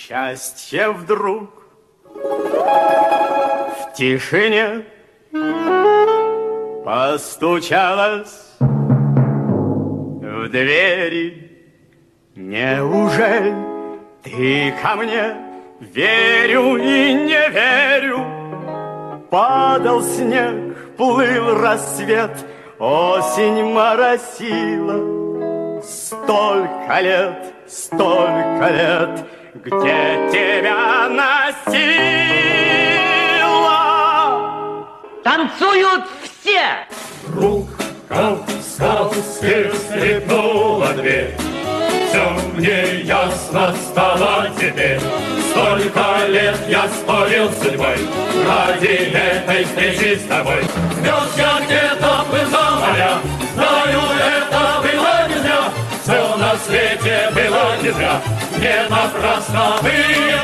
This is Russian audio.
счастье вдруг в тишине постучалось в двери. Неужели ты ко мне? Верю и не верю. Падал снег, плыл рассвет, осень моросила. Столько лет, где тебя носила? Танцуют все! Вдруг, как в сказке, скрипнула дверь. Все мне ясно стало теперь. Столько лет я спорил с судьбой ради этой встречи с тобой. Звезд я где-то плыл за моря, знаю, это было не зря. Все на свете было не зря, не напрасно было.